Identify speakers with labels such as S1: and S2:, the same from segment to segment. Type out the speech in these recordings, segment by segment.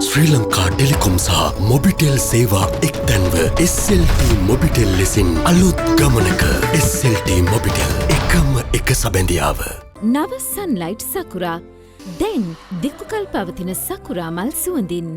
S1: ශ්‍රී Lanka Telecom සහ මොබිටෙල් සේවා එක්තැන්ව SLT Mobitel ලෙසින් අලුත් ගමනක SLT මොබිටෙල් එකම එක සබැඳියාව.
S2: නව සන්ලයිට් සකුරා දැන් දික්කල් පවතින සකුරා මල් සුවඳින්.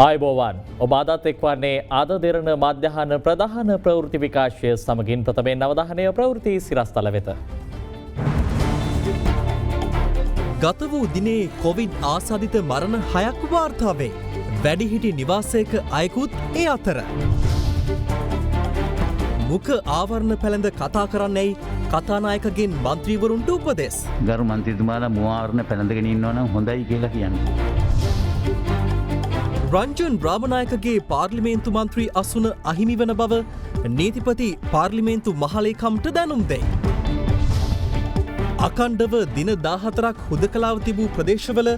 S3: ආයුබෝවන් ඔබ අදත් එක්වන්නේ අද දෙරණ මධ්‍යහන ප්‍රධාන ප්‍රවෘත්ති විකාශය සමගින් ප්‍රථමයෙන් අවධානය ප්‍රවෘත්ති සිරස්තල වෙත.
S4: ගත වූ දිනේ කොවිඩ් ආසාදිත මරණ 6ක් වාර්තා වේ. වැඩිහිටි නිවාසයක අයෙකුත් ඒ අතර. මුඛ ආවරණ පැළඳ කතා කරන්නේයි කතානායකගෙන් මන්ත්‍රීවරුන්ට උපදෙස්.
S5: ගරු මන්ත්‍රීතුමාලා මුව ආවරණ පැළඳගෙන ඉන්නවා නම් හොඳයි කියලා කියන්නේ.
S4: රංජන් රාමනායකගේ පාර්ලිමේන්තු මන්ත්‍රී අසුන අහිමි වන බව නීතිපති පාර්ලිමේන්තු මහලේකම්ට දැනුම් දෙයි. අකණ්ඩව දින 14ක් හුදකලාව තිබූ ප්‍රදේශවල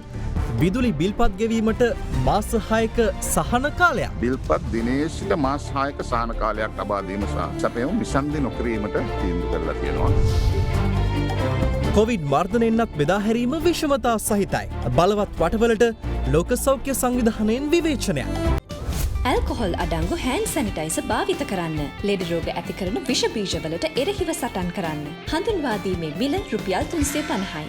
S4: විදුලි බිල්පත් ගෙවීමට මාස 6ක සහන කාලයක්.
S6: බිල්පත් දිනයේ සිට මාස 6ක සහන කාලයක් ලබා දීම සහ සැපයුම් විසන්ධි නොකිරීමට තීන්දුව කරලා තියෙනවා.
S4: කොවිඩ් මර්ධනයෙන්වත් බෙදා හැරීම විෂමතා සහිතයි. බලවත් වටවලට ලෝක සෞඛ්‍ය සංවිධානයෙන් විවේචනයක්.
S7: ඇල්කොහොල් අඩංගු හෑන්ඩ් සැනිටයිසර් භාවිත කරන්න. ලෙඩ රෝග ඇති කරන විෂ බීජවලට එරෙහිව සටන් කරන්න. හඳුන්වා දීමේ මිල රුපියල් 350යි.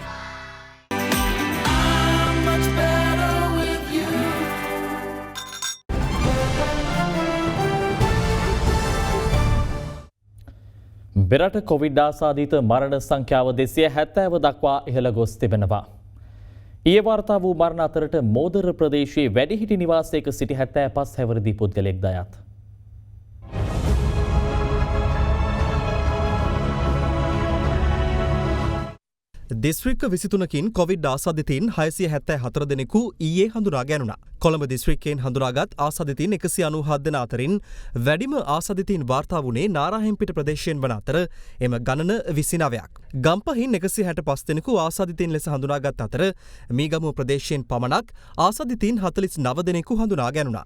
S3: බෙරට කොවිඩ් ආසාදිත මරණ සංඛ්‍යාව 270 දක්වා ඉහළ ගොස් තිබෙනවා. ඊයේ වාර්තා වූ මරණ අතරට මෝදර ප්‍රදේශයේ වැඩිහිටි නිවාසයක සිටි 75 හැවිරිදි පුද්ගලයෙක්ද අයත්.
S4: දිස්ත්‍රික්ක 23කින් කොවිඩ් ආසාදිතයින් 674 දෙනෙකු ඊයේ හඳුනා ගැනුණා. කොළඹ දිස්ත්‍රික්කයෙන් හඳුනාගත් ආසාදිතයින් 197 දෙනා අතරින් වැඩිම ආසාදිතයින් වාර්තා වුණේ නාරාහෙම්පිට ප්‍රදේශයෙන් වන අතර එම ගණන 29ක්. ගම්පහින් 165 දෙනෙකු ආසාදිතයින් ලෙස හඳුනාගත් අතර මීගමුව ප්‍රදේශයෙන් පමණක් ආසාදිතයින් 49 දෙනෙකු හඳුනා ගැනුණා.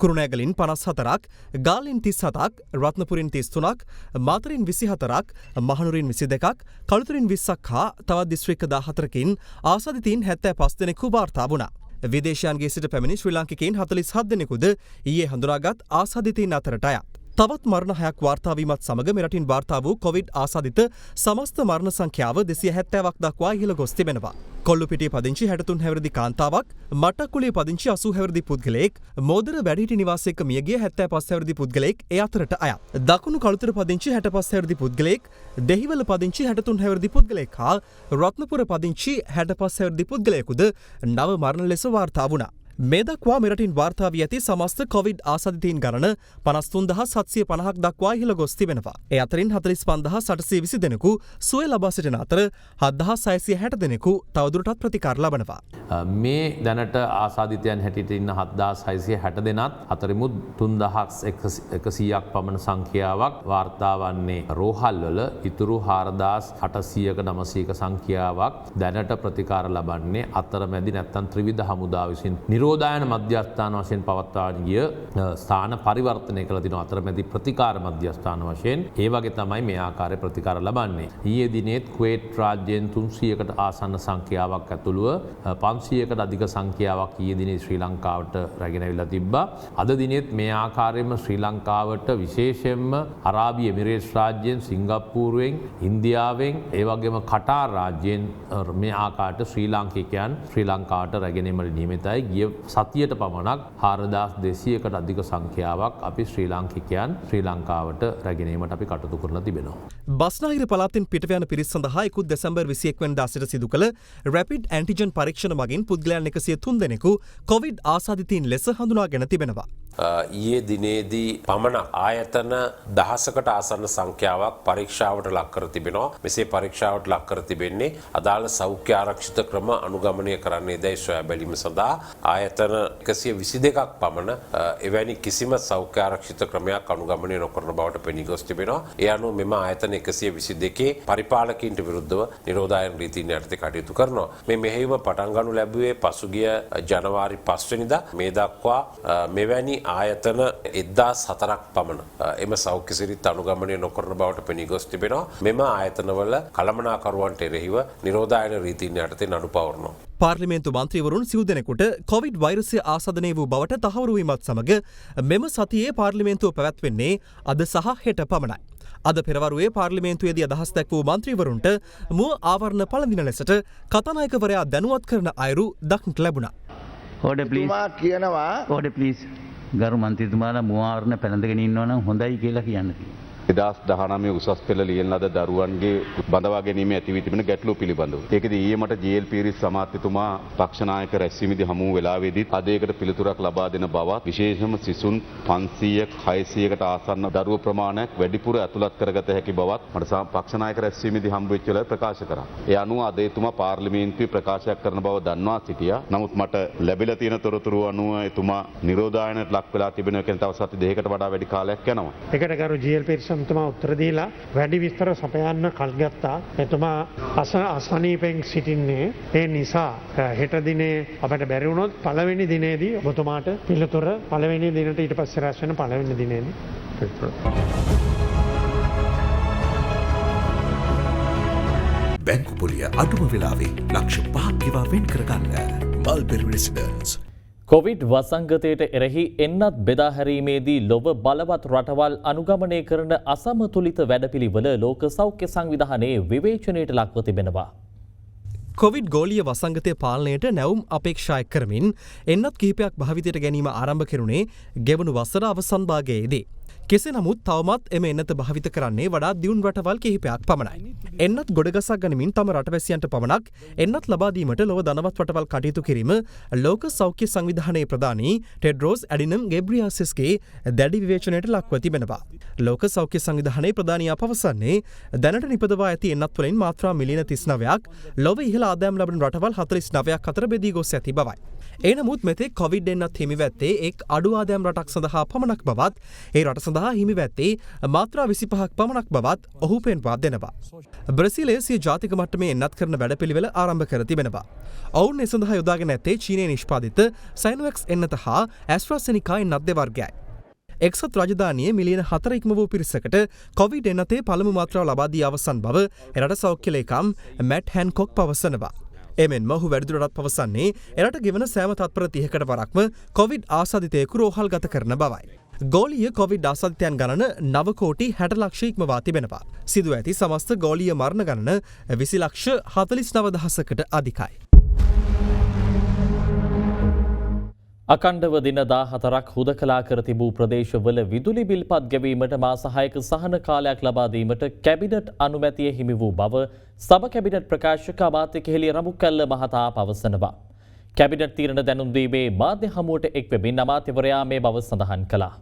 S4: කුරුණෑගලින් 54ක්, ගාල්ලෙන් 37ක්, රත්නපුරින් 33ක්, මාතරින් 24ක්, මහනුවරින් 22ක්, කළුතරින් 20ක් හා තවත් දිස්ත්‍රික්ක 14කින් ආසාදිතයින් 75 දෙනෙකු වාර්තා වුණා. විදේශයන්ගේ සිට පැමිණි ශ්‍රී ලාංකිකයින් 47 දෙනෙකුද ඊයේ හඳුනාගත් ආසාදිතයින් අතරට අයත්. තවත් මරණ 6ක් වාර්තා වීමත් සමග මෙරටින් වාර්තා වූ කොවිඩ් ආසාදිත සමස්ත මරණ සංඛ්‍යාව 270ක් දක්වා ඉහළ ගොස් තිබෙනවා. කොල්ලුපිටිය පදිංචි 63 හැවිරිදි කාන්තාවක්, මට්ටක්කුලේ පදිංචි 80 හැවිරිදි පුද්ගලයෙක්, මෝදර වැඩිහිටි නිවාසයක මියගිය 75 හැවිරිදි පුද්ගලයෙක් ඒ අතරට අයත්. දකුණු කළුතර පදිංචි 65 හැවිරිදි පුද්ගලයෙක්, දෙහිවල පදිංචි 63 හැවිරිදි පුද්ගලයෙක් හා රත්නපුර පදිංචි 65 හැවිරිදි පුද්ගලයෙකුද නව මරණ ලෙස වාර්තා වුණා. මේ දක්වා මෙරටින් වාර්තා වී ඇති සමස්ත කොවිඩ් ආසාදිතයින් ගණන 53750ක් දක්වා ඉහළ ගොස් තිබෙනවා. ඒ අතරින් 45820 දෙනෙකු සුවය ලබා සිටින අතර 7660 දෙනෙකු තවදුරටත් ප්‍රතිකාර ලබනවා.
S8: මේ දැනට ආසාදිතයන් හැටියට ඉන්න 7660 දෙනත් අතරිමුත් 3100ක් පමණ සංඛ්‍යාවක් වාර්තා වන්නේ රෝහල්වල, ඉතුරු 4800ක 900ක සංඛ්‍යාවක් දැනට ප්‍රතිකාර ලබන්නේ අතරමැදි නැත්නම් ත්‍රිවිධ හමුදා විසින් නිරෝධායන මධ්‍යස්ථාන වශයෙන් පවත්වාගෙන ගිය ස්ථාන පරිවර්තනය කළ තිනවා. අතරමැදි ප්‍රතිකාර මධ්‍යස්ථාන වශයෙන් ඒ වගේ තමයි මේ ආකාරයේ ප්‍රතිකාර ලබන්නේ. ඊයේ දිනේත් කුවේට් රාජ්‍යයෙන් 300කට ආසන්න සංඛ්‍යාවක් ඇතුළුව 500කට අධික සංඛ්‍යාවක් ඊයේ දිනේ ශ්‍රී ලංකාවට රැගෙන ඇවිල්ලා තිබ්බා. අද දිනේත් මේ ආකාරයෙන්ම ශ්‍රී ලංකාවට විශේෂයෙන්ම අරාබි එමිරේට්ස් රාජ්‍යයෙන්, සිංගප්පූරුවෙන්, ඉන්දියාවෙන්, ඒ වගේම කටාර් රාජ්‍යයෙන් මේ ආකාරයට ශ්‍රී ලාංකිකයන් ශ්‍රී ලංකාවට රැගෙන ඒමට නියමිතයි. ගිය සතියට පමණක් 4200කට අධික සංඛ්‍යාවක් අපි ශ්‍රී ලාංකිකයන් ශ්‍රී ලංකාවට රැගෙන ඒමට අපි කටයුතු කරලා තිබෙනවා.
S4: බස්නාහිර පළාතෙන් පිටව යන පිරිස් සඳහා ඉකුත් දෙසැම්බර් 21 වෙනිදා සිට සිදු කළ රැපිඩ් ඇන්ටිජන් පරීක්ෂණ මගින් පුද්ගලයන් 103 දෙනෙකු කොවිඩ් ආසාදිතයින් ලෙස හඳුනාගෙන තිබෙනවා.
S9: ඊයේ දිනේදී පමණක් ආයතන දහසකට ආසන්න සංඛ්‍යාවක් පරීක්ෂාවට ලක් කර තිබෙනවා. මෙසේ පරීක්ෂාවට ලක් කර තිබෙන්නේ අදාළ සෞඛ්‍ය ආරක්ෂිත ක්‍රම අනුගමනය කරන්නේදයි සොයා බැලීම සඳහා ආයතන 122ක් පමණ එවැනි කිසිම සෞඛ්‍ය ආරක්ෂිත ක්‍රමයක් අනුගමනය නොකරන බවට පෙනී ගොස් තිබෙනවා. ඒ අනුව මෙම ආයතන 122 පරිපාලකයින්ට විරුද්ධව නිරෝධායන රීතීන් යටතේ කටයුතු කරනවා. මේ මෙහෙයුම පටන් ගනු ලැබුවේ පසුගිය ජනවාරි 5 වෙනිදා. මේ දක්වා මෙවැනි ආයතන 1004ක් පමණ එම සෞඛ්‍ය සිරිත් අනුගමනය නොකරන බවට පෙනී ගොස් තිබෙනවා. මෙම ආයතනවල කළමනාකරුවන්ට එරෙහිව නිරෝධායන රීතීන් යටතේ නඩු පවරනවා.
S4: පාර්ලිමේන්තු මන්ත්‍රීවරුන් සිව් දෙනෙකුට කොවිඩ් වෛරසය ආසාදනය වූ බවට තහවුරු වීමත් සමග මෙම සතියේ පාර්ලිමේන්තුව පැවැත්වෙන්නේ අද සහ හෙට පමණයි. අද පෙරවරුවේ පාර්ලිමේන්තුවේදී අදහස් දැක් වූ මන්ත්‍රීවරුන්ට මුව ආවරණ පළඳින ලෙසට කතානායකවරයා දැනුවත් කරන අයුරු දක්නට ලැබුණා.
S5: Order please.
S6: කියනවා
S5: ඕඩර් ප්ලීස්. ගරු මන්ත්‍රීතුමාලා මුවාවරණ පැනඳගෙන ඉන්නවා නම් හොඳයි කියලා කියන්න තියෙනවා.
S10: 2019 උසස් පෙළ ලියන ලද දරුවන්ගේ බඳවා ගැනීම ඇති වී තිබෙන ගැටලු පිළිබඳව. ඒකදී ඊයේ මට ජී.එල්. පීරිස් අමාත්‍යතුමා පක්ෂ නායක රැස්වීමේදී හමු වෙලාවේදී අදයකට පිළිතුරක් ලබා දෙන බවත් විශේෂම සිසුන් 500ක් 600කට ආසන්න දරුවෝ ප්‍රමාණයක් වැඩිපුර ඇතුළත් කරගත හැකි බවත් මට පක්ෂ නායක රැස්වීමේදී හම්බ වෙච්ච වෙලාවේ ප්‍රකාශ කරා. ඒ අනුව අද එතුමා පාර්ලිමේන්තුවේ ප්‍රකාශයක් කරන බව දන්වා සිටියා. නමුත් මට ලැබිලා තියෙන තොරතුරු අනුව එතුමා නිරෝධායනයට ලක් වෙලා තිබෙනවා කියන තව සති දෙකකට වඩා වැඩි කාලයක් යනවා.
S11: ඒකට ගරු ජී.එල්. පීරිස් තුමා උත්තර දීලා වැඩි විස්තර සපයන්න කල් ගත්තා. එතුමා අසනීපෙන් සිටින්නේ. ඒ නිසා හෙට දිනේ අපට බැරි වුණොත් පළවෙනි දිනේදී ඔබතුමාට පිළිතුර පළවෙනි දිනට ඊට පස්සේ රැස් වෙන පළවෙනි දිනේදී පිළිතුර.
S1: බැංකු පොලිය අඩුම වෙලාවේ ලක්ෂ 5ක් ගෙවා වෙන් කරගන්න. Mulberry residence.
S3: කොවිඩ් වසංගතයට එරෙහි එන්නත් බෙදාහැරීමේදී ලොව බලවත් රටවල් අනුගමනය කරන අසමතුලිත වැඩපිළිවෙල ලෝක සෞඛ්‍ය සංවිධානයේ විවේචනයට ලක්ව තිබෙනවා.
S4: කොවිඩ් ගෝලීය වසංගතය පාලනයට නැවුම් අපේක්ෂා කරමින් එන්නත් කිහිපයක් භාවිතයට ගැනීම ආරම්භ කෙරුණේ ගෙවුණු වසර අවසන් භාගයේදී. කෙසේ නමුත් තවමත් එම එන්නත භාවිත කරන්නේ වඩා දියුණු රටවල් කිහිපයක් පමණයි. එන්නත් ගොඩගසා ගනිමින් තම රටවැසියන්ට පමණක් එන්නත් ලබා දීමට ලොව ධනවත් රටවල් කටයුතු කිරීම ලෝක සෞඛ්‍ය සංවිධානයේ ප්‍රධානී ටෙඩ්රෝස් ඇඩිනම් ගෙබ්‍රියාසිස්ගේ දැඩි විවේචනයට ලක්ව තිබෙනවා. ලෝක සෞඛ්‍ය සංවිධානයේ ප්‍රධානියා පවසන්නේ දැනට නිපදවා ඇති එන්නත් වලින් මාත්‍රා මිලියන 39ක් ලොව ඉහළ ආදායම් ලබන රටවල් 49ක් අතර බෙදී ගොස් ඇති බවයි. ඒ නමුත් මෙතෙක් කොවිඩ් එන්නත් හිමිව ඇත්තේ එක් අඩු ආදායම් රටක් සඳහා පමණක් බවත් ඒ රට සඳහා හිමිව ඇත්තේ මාත්‍රා 25ක් පමණක් බවත් ඔහු පෙන්වා දෙනවා. බ්‍රසීලයේ සිය ජාතික මට්ටමේ එන්නත් කරන වැඩපිළිවෙල ආරම්භ කර තිබෙනවා. ඔවුන් ඒ සඳහා යොදාගෙන ඇත්තේ චීනයේ නිෂ්පාදිත සයිනොවැක්ස් එන්නත හා ඇස්ට්‍රාසෙනිකා එන්නත් දෙවර්ගයයි. එක්සත් රාජධානියේ මිලියන 4 ඉක්ම වූ පිරිසකට කොවිඩ් එන්නතේ පළමු මාත්‍රාව ලබා දී අවසන් බව එරට සෞඛ්‍ය ලේකම් මැට් හැන්කොක් පවසනවා. එමෙන්ම ඔහු වැඩිදුරටත් පවසන්නේ එරට ගෙවන සෑම තත්පර 30කට වරක්ම කොවිඩ් ආසාදිතයෙකු රෝහල් ගත කරන බවයි. ගෝලීය කොවිඩ් ආසාදිතයන් ගණන 9 කෝටි 60 ලක්ෂ ඉක්මවා තිබෙනවා. සිදු ඇති සමස්ත ගෝලීය මරණ ගණන 20 ලක්ෂ 49 දහසකට අධිකයි.
S3: අකණ්ඩව දින 14ක් හුදකලා කර තිබූ ප්‍රදේශවල විදුලි බිල්පත් ගෙවීමට මාස 6ක සහන කාලයක් ලබා දීමට කැබිනට් අනුමැතිය හිමි වූ බව සභ කැබිනට් ප්‍රකාශක අමාත්‍ය කෙහෙලිය රඹුකැල්ල මහතා පවසනවා. කැබිනට් තීරණ දැනුම් දීමේ මාධ්‍ය හමුවට එක් වෙමින් අමාත්‍යවරයා මේ බව සඳහන් කළා.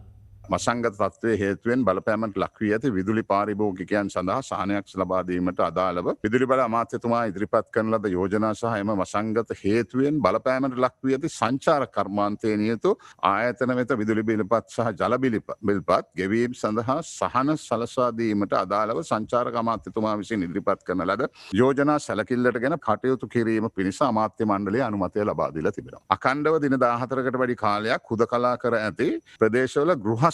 S6: මසංගත තත්ත්වයේ හේතුවෙන් බලපෑමට ලක් වී ඇති විදුලි පාරිභෝගිකයන් සඳහා සහනයක් ලබා දීමට අදාළව විදුලි බල අමාත්‍යතුමා ඉදිරිපත් කරන ලද යෝජනා සහ එම මසංගත හේතුවෙන් බලපෑමට ලක් වී ඇති සංචාරක කර්මාන්තයේ නියුතු ආයතන වෙත විදුලි බිල්පත් සහ ජල බිල්පත් ගෙවීම සඳහා සහන සලසා දීමට අදාළව සංචාරක අමාත්‍යතුමා විසින් ඉදිරිපත් කරන ලද යෝජනා සැලකිල්ලටගෙන කටයුතු කිරීම පිණිස අමාත්‍ය මණ්ඩලයේ අනුමැතිය ලබා දීලා තිබෙනවා. අඛණ්ඩව දින 14කට වැඩි කාලයක් හුදකලා කර ඇති ප්‍රදේශවල ගෘහ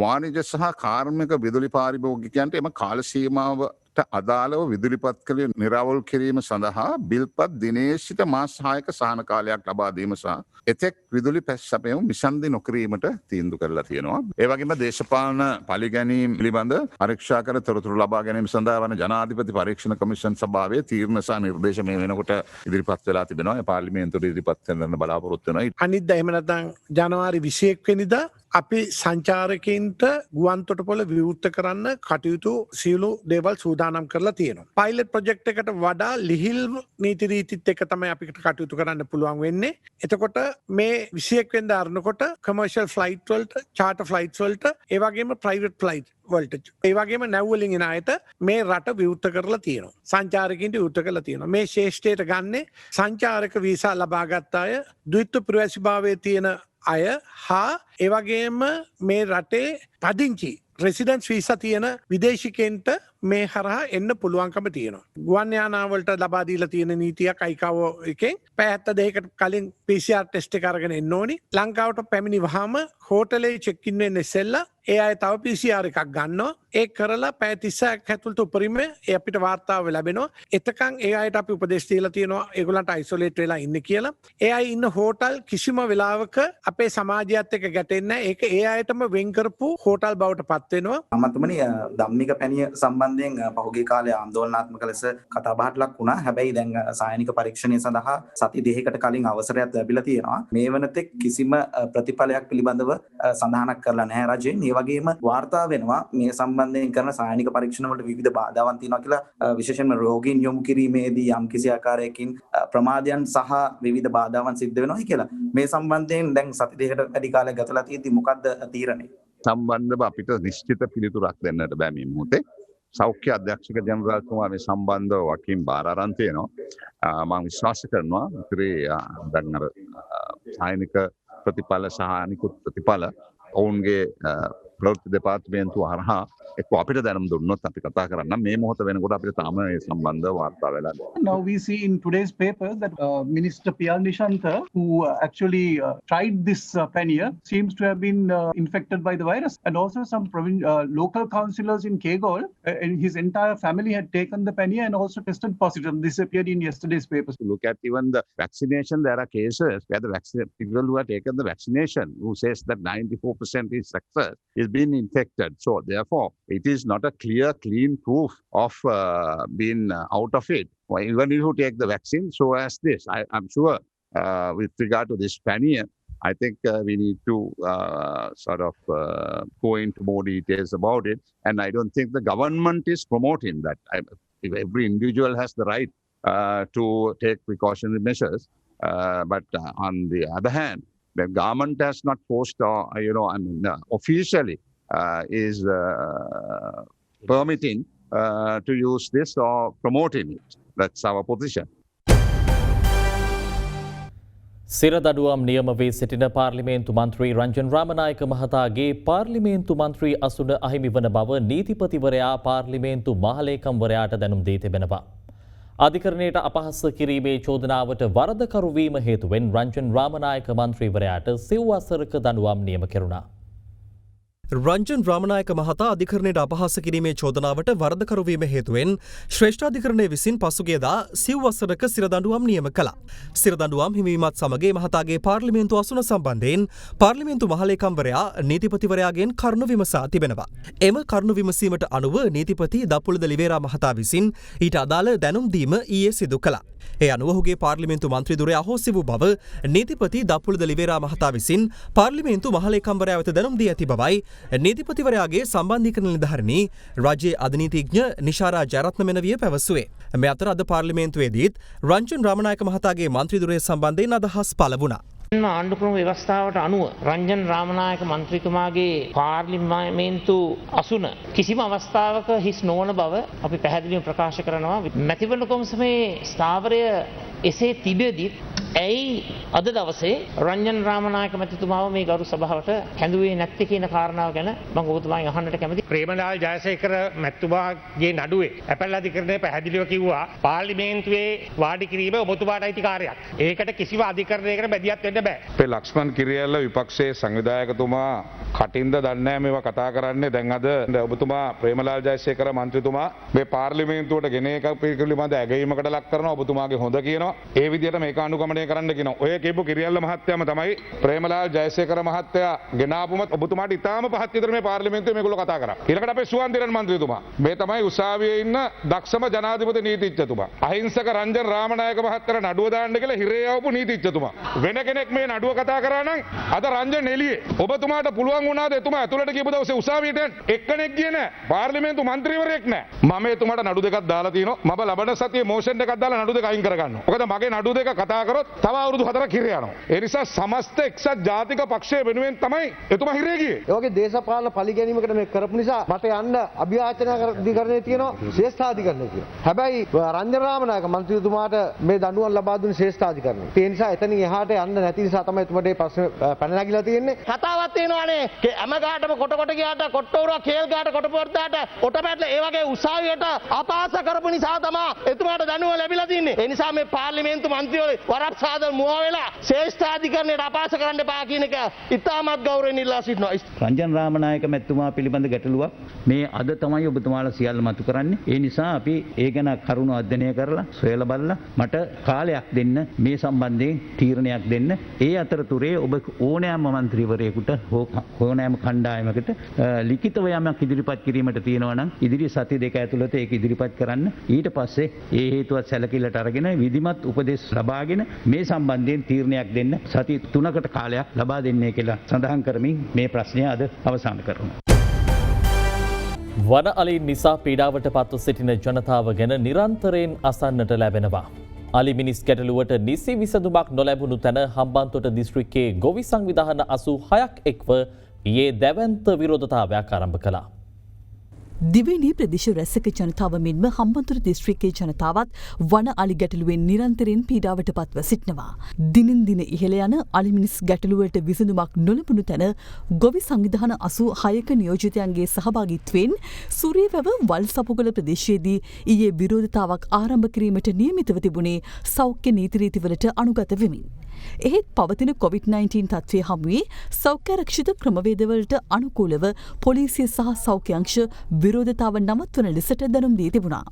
S6: වාණිජ සහ කාර්මික විදුලි පාරිභෝගිකයන්ට එම කාල සීමාවට අදාළව විදුලිපත් කළ නිරවුල් කිරීම සඳහා බිල්පත් දිනයේ සිට මාස 6ක සහන කාලයක් ලබා දීම සහ එතෙක් විදුලි පැස්සපයම මිසන්දි නොකිරීමට තීන්දුව කරලා තියෙනවා. ඒ වගේම දේශපාලන පරිගැනීම් පිළිබඳ පරීක්ෂා කර තොරතුරු ලබා ගැනීම සඳහා වන ජනාධිපති පරීක්ෂණ කමිෂන් සභාවේ තීරණ සහ නිර්දේශ මේ වෙනකොට ඉදිරිපත් වෙලා තිබෙනවා. ඒ පාර්ලිමේන්තුවට ඉදිරිපත් කරන්න බලාපොරොත්තු වෙනවා.
S11: අනිද්දා එහෙම නැත්නම් ජනවාරි 21 වෙනිදා අපි සංචාරකයන්ට ගුවන් තොටුපොළ විවෘත කරන්න කටයුතු සියලු දේවල් සූදානම් සූදානම් කරලා තියෙනවා. පයිලට් ප්‍රොජෙක්ට් එකට වඩා ලිහිල් නීති රීතිත් එක්ක තමයි අපිට කටයුතු කරන්න පුළුවන් වෙන්නේ. එතකොට මේ 21 වෙනිදා අරනකොට කමර්ෂල් ෆ්ලයිට් වලට, චාර්ටර් ෆ්ලයිට්ස් වලට, ඒ වගේම ප්‍රයිවට් ෆ්ලයිට් වලට, ඒ වගේම නැව්වලින් එන අයට මේ රට විවෘත කරලා තියෙනවා. සංචාරකයන්ට විවෘත කරලා තියෙනවා. මේ ශේෂ්ඨයට ගන්නේ සංචාරක වීසා ලබාගත් අය, ද්විත්ව ප්‍රවාසීභාවයේ තියෙන අය හා ඒ වගේම මේ රටේ පදිංචි රෙසිඩන්ස් වීසා තියෙන විදේශිකයන්ට මේ හරහා එන්න පුළුවන්කම තියෙනවා. ගුවන් යානාවලට ලබා දීලා තියෙන නීතියක් ICAO එකෙන් පැය 72කට කලින් PCR ටෙස්ට් එක අරගෙන එන්න ඕනි. ලංකාවට පැමිණි වහම හෝටලේ චෙක් ඉන් වෙන්න ඉස්සෙල්ලා ඒ අය තව PCR එකක් ගන්නවා. ඒ කරලා පැය 36ක් ඇතුළත උපරිම ඒ අපිට වාර්තාව ලැබෙනවා. එතකන් ඒ අයට අපි උපදෙස් දීලා තියෙනවා ඒගොල්ලන්ට අයිසොලේට් වෙලා ඉන්න කියලා. ඒ අය ඉන්න හෝටල් කිසිම වෙලාවක අපේ සමාජයත් එක්ක ගැටෙන්නේ නැහැ. ඒක ඒ අයටම වෙන් කරපු හෝටල් බවට පත් වෙනවා.
S12: අමතුමනි ධම්මික පැණිය සම්බන්ධයෙන් පහුගිය කාලේ ආందోලනාත්මක ලෙස කතා බහට ලක් වුණා. හැබැයි දැන් සායනික පරීක්ෂණය සඳහා සති 2කට කලින් අවසරයක් ලැබිලා තියෙනවා. මේ වනතෙක් කිසිම ප්‍රතිඵලයක් පිළිබඳව සඳහනක් කරලා නැහැ රජයෙන්. ඒ වගේම වාර්තා වෙනවා මේ සම්බන්ධයෙන් කරන සායනික පරීක්ෂණ වලට විවිධ බාධාවන් තියෙනවා කියලා. විශේෂයෙන්ම රෝගීන් යොමු කිරීමේදී යම් කිසි ආකාරයකින් ප්‍රමාදයන් සහ විවිධ බාධාවන් සිද්ධ වෙනවා කියලා. මේ සම්බන්ධයෙන් දැන් සති 2කට වැඩි කාලයක් ගතලා තියෙද්දි මොකද්ද තීරණය?
S6: සම්බන්ධව අපිට නිශ්චිත පිළිතුරක් දෙන්නට බෑ මේ මොහොතේ. සෞඛ්‍ය අධ්‍යක්ෂක ජනරාල්තුමා මේ සම්බන්ධව වකින් බාර අරන් තියෙනවා. මම විශ්වාස කරනවා ඉතිරි දැන් අර සායනික ප්‍රතිඵල සහ අනිකුත් ප්‍රතිඵල ඔවුන්ගේ ප්‍රවෘත්ති දෙපාර්තමේන්තුව හරහා එක්ක අපිට දැනුම් දුන්නොත් අපි කතා කරන්න. මේ මොහොත වෙනකොට අපිට තාම මේ සම්බන්ධව වාර්තා වෙලා නැහැ.
S13: Now we see in today's paper that Minister P.R. Nishantha, who actually tried this pannier, seems to have been infected by the virus, and also some local councillors in Kegol, and his entire family had taken the pannier and also tested positive. This appeared in yesterday's papers.
S6: Look at even the vaccination. There are cases where the people who have taken the vaccination, who says that 94% is success, is being infected. So therefore, it is not a clear, clean proof of being out of it. Even if you take the vaccine, so as this, I'm sure with regard to this pannier, I think we need to sort of go into more details about it. And I don't think the government is promoting that. If every individual has the right to take precautionary measures. But on the other hand, the government has not forced or, officially is permitting to use this or promoting it. That's our position.
S3: සිරදඩුවම් නියම වී සිටින පාර්ලිමේන්තු මන්ත්‍රී රංජන් රාමනායක මහතාගේ පාර්ලිමේන්තු මන්ත්‍රී අසුන අහිමි වන බව නීතිපතිවරයා පාර්ලිමේන්තු මහලේකම්වරයාට දැනුම් දී තිබෙනවා. අධිකරණයට අපහාස කිරීමේ චෝදනාවට වරදකරු වීම හේතුවෙන් රංජන් රාමනායක මන්ත්‍රීවරයාට සිව් වසරක දඬුවම් නියම කෙරුණා.
S4: රංජන් රාමනායක මහතා අධිකරණයට අපහාස කිරීමේ චෝදනාවට වරදකරු වීම හේතුවෙන් ශ්‍රේෂ්ඨාධිකරණය විසින් පසුගියදා සිව් වසරක සිරදඬුවම් නියම කළා. සිරදඬුවම් හිමිවීමත් සමග මහතාගේ පාර්ලිමේන්තු අසුන සම්බන්ධයෙන් පාර්ලිමේන්තු මහලේකම්වරයා නීතිපතිවරයාගෙන් කරුණු විමසා තිබෙනවා. එම කරුණු විමසීමට අනුව නීතිපති දපුලද ලිවේරා මහතා විසින් ඊට අදාළ දැනුම් දීම ඊයේ සිදු කළා. ඒ අනුව ඔහුගේ පාර්ලිමේන්තු මන්ත්‍රීදුරයා අහෝසි වූ බව නීතිපති දපුලද ලිවේරා මහතා විසින් පාර්ලිමේන්තු මහලේකම්වරයා වෙත දැනුම් දී ඇති බවයි නීතිපතිවරයාගේ සම්බන්ධීකරණ නිලධාරිණී රජයේ අධිනීතිඥ නිශාරා ජයරත්න මෙනවිය පැවසුවේ. මේ අතර අද පාර්ලිමේන්තුවේදීත් රංජන් රාමනායක මහතාගේ මන්ත්‍රීදුරය සම්බන්ධයෙන් අදහස් පළ වුණා.
S14: ආණ්ඩුක්‍රම ව්‍යවස්ථාවට අනුව රංජන් රාමනායක මන්ත්‍රීතුමාගේ පාර්ලිමේන්තු අසුන කිසිම අවස්ථාවක හිස් නොවන බව අපි පැහැදිලිව ප්‍රකාශ කරනවා. මැතිවරණ කොමිසමේ ස්ථාවරය එසේ තිබෙද්දී ඇයි අද දවසේ රංජන් රාමනායක මැතිතුමාව මේ ගරු සභාවට කැඳුවේ නැත්තේ කියන කාරණාව ගැන මම ඔබතුමාගෙන් අහන්නට කැමතියි.
S11: ප්‍රේමලාල් ජයසේකර මැතිතුමාගේ නඩුවේ අපැල් අධිකරණය පැහැදිලිව කිව්වා පාර්ලිමේන්තුවේ වාඩි කිරීම ඔබතුමාට අයිති කාර්යයක්. ඒකට කිසිම අධිකරණයකට බැදියත් වෙන්න බෑ.
S15: අපේ ලක්ෂ්මන් කිරියල්ල විපක්ෂයේ සංවිධායකතුමා කටින්ද දන්නේ නැහැ මේවා කතා කරන්නේ. දැන් අද ඔබතුමා ප්‍රේමලාල් ජයසේකර මන්ත්‍රීතුමා මේ පාර්ලිමේන්තුවට ගෙන එක පිළිබඳ ඇගයීමකට ලක් කරනවා. ඔබතුමාගේ හොඳ කියනවා. ඒ විදිහට මේක අනුගමනය නිර්මාණය කරන්න කියනවා. ඔය කියපු කිරියල්ල මහත්තයාම තමයි ප්‍රේමලාල් ජයසේකර මහත්තයා ගෙනාපුමත් ඔබතුමාට ඉතාම පහත් විතර මේ පාර්ලිමේන්තුවේ මේගොල්ලෝ කතා කරා. ඊළඟට අපේ සුවන්තිරන් මන්ත්‍රීතුමා. මේ තමයි උසාවියේ ඉන්න දක්ෂම ජනාධිපති නීතිඥතුමා. අහිංසක රංජන් රාමනායක මහත්තයාට නඩුව දාන්න කියලා හිරේ ආවපු නීතිඥතුමා. වෙන කෙනෙක් මේ නඩුව කතා කරා නම් අද රංජන් එළියේ. ඔබතුමාට පුළුවන් වුණාද එතුමා ඇතුළට ගියපු දවසේ උසාවියට එක්කෙනෙක් ගියේ නැහැ. පාර්ලිමේන්තු මන්ත්‍රීවරයෙක් නැහැ. මම එතුමාට නඩු දෙකක් දාලා තිනවා. මම ලබන සතියේ මෝෂන් එකක් දාලා නඩු දෙක අයින් කරගන්නවා. මොකද මගේ නඩු දෙක කතා කරොත් තව අවුරුදු 4ක් හිරේ යනවා. ඒ නිසා සමස්ත එක්සත් ජාතික පක්ෂය වෙනුවෙන් තමයි එතුමා හිරේ ගියේ.
S16: ඒ වගේ දේශපාලන පරිගැනීමකට මේ කරපු නිසා මට යන්න අභියාචනාධිකරණයේ තියෙනවා ශ්‍රේෂ්ඨාධිකරණය කියලා. හැබැයි රංජන රාමනායක මන්ත්‍රීතුමාට මේ දඬුවම් ලබා දුන්නේ ශ්‍රේෂ්ඨාධිකරණය. ඒ නිසා එතනින් එහාට යන්න නැති නිසා තමයි එතුමාට මේ ප්‍රශ්නේ පැන නැගිලා තියෙන්නේ.
S14: කතාවක් තියෙනවානේ හැම ගාටම කොට ගියාට කොට්ටෝරුව කේල් ගාට කොටපොර්දාට ඔටපැටල ඒ වගේ උසාවියට අපහාස කරපු නිසා තමයි එතුමාට දඬුවම් ලැබිලා තින්නේ. ඒ නිසා මේ පාර්ලිමේන්තු මන්ත්‍රීවරු වරප් සාදර මුවා වෙලා ශ්‍රේෂ්ඨාධිකරණයට අපහාස කරන්න එපා කියන එක ඉතාමත් ගෞරවයෙන් ඉල්ලා සිටිනවා.
S5: රංජන් රාමනායක මැතිතුමා පිළිබඳ ගැටලුවක් මේ අද තමයි ඔබතුමාලා සියල්ල මතු කරන්නේ. ඒ නිසා අපි ඒ ගැන කරුණු අධ්‍යයනය කරලා සොයලා බලලා මට කාලයක් දෙන්න මේ සම්බන්ධයෙන් තීරණයක් දෙන්න. ඒ අතරතුරේ ඔබ ඕනෑම මන්ත්‍රීවරයෙකුට ඕනෑම කණ්ඩායමකට ලිඛිතව යමක් ඉදිරිපත් කිරීමට තියෙනවා නම් ඉදිරි සති දෙක ඇතුළත ඒක ඉදිරිපත් කරන්න. ඊට පස්සේ ඒ හේතුවත් සැලකිල්ලට අරගෙන විධිමත් උපදෙස් ලබාගෙන මේ සම්බන්ධයෙන් තීරණයක් දෙන්න සති 3කට කාලයක් ලබා දෙන්නේ කියලා සඳහන් කරමින් මේ ප්‍රශ්නය අද අවසන් කරනවා.
S3: වන අලින් නිසා පීඩාවට පත්ව සිටින ජනතාව ගැන නිරන්තරයෙන් අසන්නට ලැබෙනවා. අලි මිනිස් ගැටලුවට නිසි විසඳුමක් නොලැබුණු තැන හම්බන්තොට දිස්ත්‍රික්කයේ ගොවි සංවිධාන 86ක් එක්ව ඊයේ දැවැන්ත විරෝධතාවයක් ආරම්භ කළා.
S17: දිවයිනේ ප්‍රදේශ රැසක ජනතාව මෙන්ම හම්බන්තොට දිස්ත්‍රික්කයේ ජනතාවත් වන අලි ගැටලුවෙන් නිරන්තරයෙන් පීඩාවට පත්ව සිටිනවා. දිනින් දින ඉහළ යන අලි මිනිස් ගැටලුවට විසඳුමක් නොලැබුණු තැන ගොවි සංවිධාන 86ක නියෝජිතයන්ගේ සහභාගීත්වයෙන් සූරියවැව වල්සපුගල ප්‍රදේශයේදී ඊයේ විරෝධතාවක් ආරම්භ කිරීමට නියමිතව තිබුණේ සෞඛ්‍ය නීති රීතිවලට අනුගත වෙමින්. එහෙත් පවතින COVID-19 තත්ත්වය හමුවේ සෞඛ්‍යාරක්ෂිත ක්‍රමවේදවලට අනුකූලව පොලිසිය සහ සෞඛ්‍යංශ විරෝධතාව නවත්වන ලෙසට දැනුම් දී තිබුණා.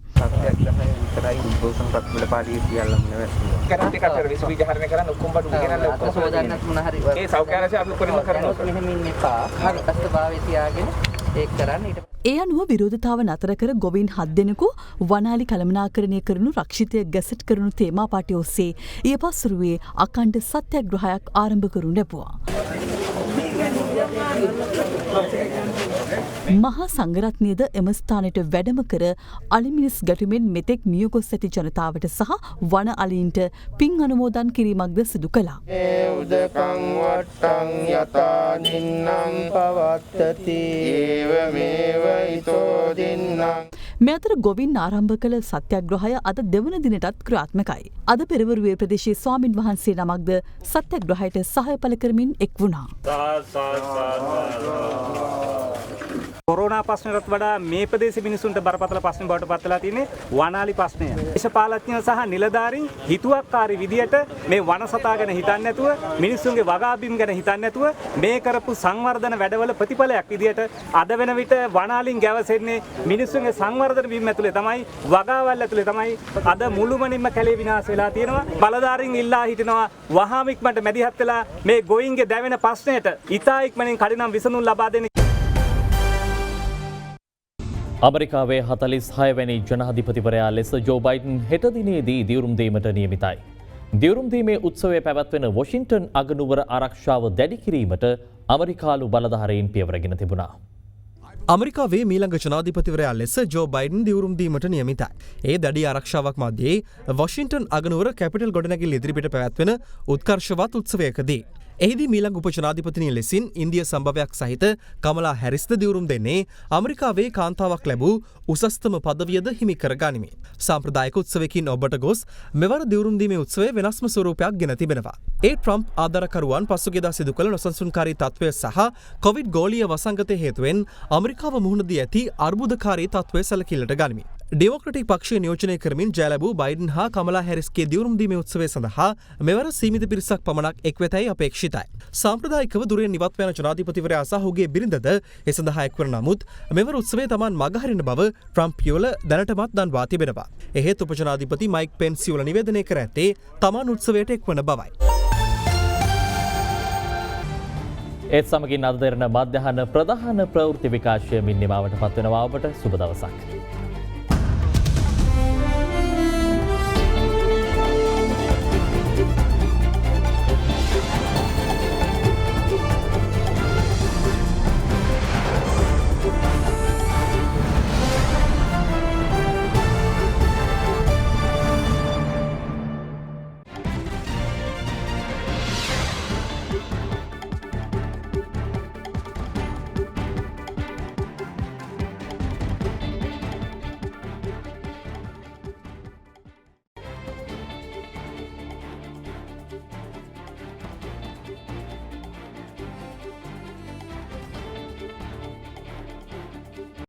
S17: ඒ අනුව විරෝධතාව නතර කර ගොවීන් 7 දෙනෙකු වනාලි කළමනාකරණය කරනු රක්ෂිතය ගැසට් කරනු තේමා පාටි ඔස්සේ ඊය පසුරුවේ අඛණ්ඩ සත්‍යග්‍රහයක් ආරම්භ කරනු ලැබුවා. මහා සංඝරත්නයද එම ස්ථානයට වැඩම කර අලිමිනිස් ගැටුමෙන් මෙතෙක් මියගොස් ඇති ජනතාවට සහ වන අලීන්ට පින් අනුමෝදන් කිරීමක්ද සිදු කළා.
S18: උදකං වට්ටං යතා නින්නම් පවත්තති ඒව මේව ඊතෝ දින්නම්.
S17: මේ අතර ගොවින් ආරම්භ කළ සත්‍යග්‍රහය අද දෙවන දිනටත් ක්‍රියාත්මකයි. අද පෙරවරුවේ ප්‍රදේශයේ ස්වාමින් වහන්සේ නමක්ද සත්‍යග්‍රහයට සහාය පළ කරමින් එක් වුණා.
S19: කොරෝනා ප්‍රශ්නයටත් වඩා මේ ප්‍රදේශයේ මිනිසුන්ට බරපතල ප්‍රශ්න බවට පත් වෙලා තියෙන්නේ වනාලි ප්‍රශ්නය. දේශපාලඥයෝ සහ නිලධාරීන් හිතුවක්කාරී විදියට මේ වන සතා ගැන හිතන්නේ නැතුව මිනිසුන්ගේ වගාබිම් ගැන හිතන්නේ නැතුව මේ කරපු සංවර්ධන වැඩවල ප්‍රතිඵලයක් විදියට අද වෙන විට වනාලින් ගැවසෙන්නේ මිනිසුන්ගේ සංවර්ධන බිම් ඇතුලේ තමයි වගාවල් ඇතුලේ තමයි අද මුළුමනින්ම කැලේ විනාශ වෙලා තියෙනවා. බලධාරීන් ඉල්ලා හිටිනවා වහාම ඉක්මනට මැදිහත් වෙලා මේ ගොයින්ගේ දැවෙන ප්‍රශ්නයට ඉතා ඉක්මනින් කඩිනම් විසඳුම් ලබා දෙන්න.
S3: අමරිකාවේ 46 වැනි ජනාධිපතිවරයා ලෙස ජෝ බයිඩන් හෙට දිනේදී දියුරුම් දීමට නියමිතයි. දියුරුම් දීමේ උත්සවය පැවැත්වෙන වොෂින්ටන් අගනුවර ආරක්ෂාව දැඩි කිරීමට අමරිකානු බලධාරීන් පියවරගෙන තිබුණා.
S4: අමරිකාවේ මීළඟ ජනාධිපතිවරයා ලෙස ජෝ බයිඩන් දියුරුම් දීමට නියමිතයි. ඒ දැඩි ආරක්ෂාවක් මැදේ වොෂින්ටන් අගනුවර කැපිටල් ගොඩනැගිල්ල ඉදිරිපිට පැවැත්වෙන උත්කර්ෂවත් උත්සවයකදී එහිදී මීළඟ උපජනාධිපතිනිය ලෙසින් ඉන්දිය සම්භවයක් සහිත කමලා හැරිස්ද දියුරුම් දෙන්නේ අමරිකාවේ කාන්තාවක් ලැබූ උසස්තම පදවියද හිමි කර ගනිමින්. සාම්ප්‍රදායික උත්සවයකින් ඔබට ගොස් මෙවර දියුරුම් දීමේ උත්සවය වෙනස්ම ස්වරූපයක් ගෙන තිබෙනවා. ඒ ට්‍රම්ප් ආධාරකරුවන් පසුගියදා සිදු කළ නොසන්සුන්කාරී තත්ත්වය සහ කොවිඩ් ගෝලීය වසංගතය හේතුවෙන් අමරිකාව මුහුණ දී ඇති අර්බුදකාරී තත්ත්වය සැලකිල්ලට ගනිමින්. ඩෙමොක්‍රටික් පක්ෂය නියෝජනය කරමින් ජය ලැබූ බයිඩන් හා කමලා හැරිස්ගේ දියුණුම් දීමේ උත්සවය සඳහා මෙවර සීමිත පිරිසක් පමණක් එක්වෙතැයි අපේක්ෂිතයි. සාම්ප්‍රදායිකව දුරෙන් ඉවත් වන ජනාධිපතිවරයා සහ ඔහුගේ බිරිඳද ඒ සඳහා එක්වන නමුත් මෙවර උත්සවය තමන් මගහරින බව ට්‍රම්ප් යෝල දැනටමත් දන්වා තිබෙනවා. එහෙත් උපජනාධිපති මයික් පෙන්ස් යෝල නිවේදනය කර ඇත්තේ තමන් උත්සවයට එක්වන බවයි.
S3: ඒත් සමගින් අද දෙරන මධ්‍යහන ප්‍රධාන ප්‍රවෘත්ති විකාශය මින් නිමාවට පත්වෙනවා ඔබට සුබ දවසක්.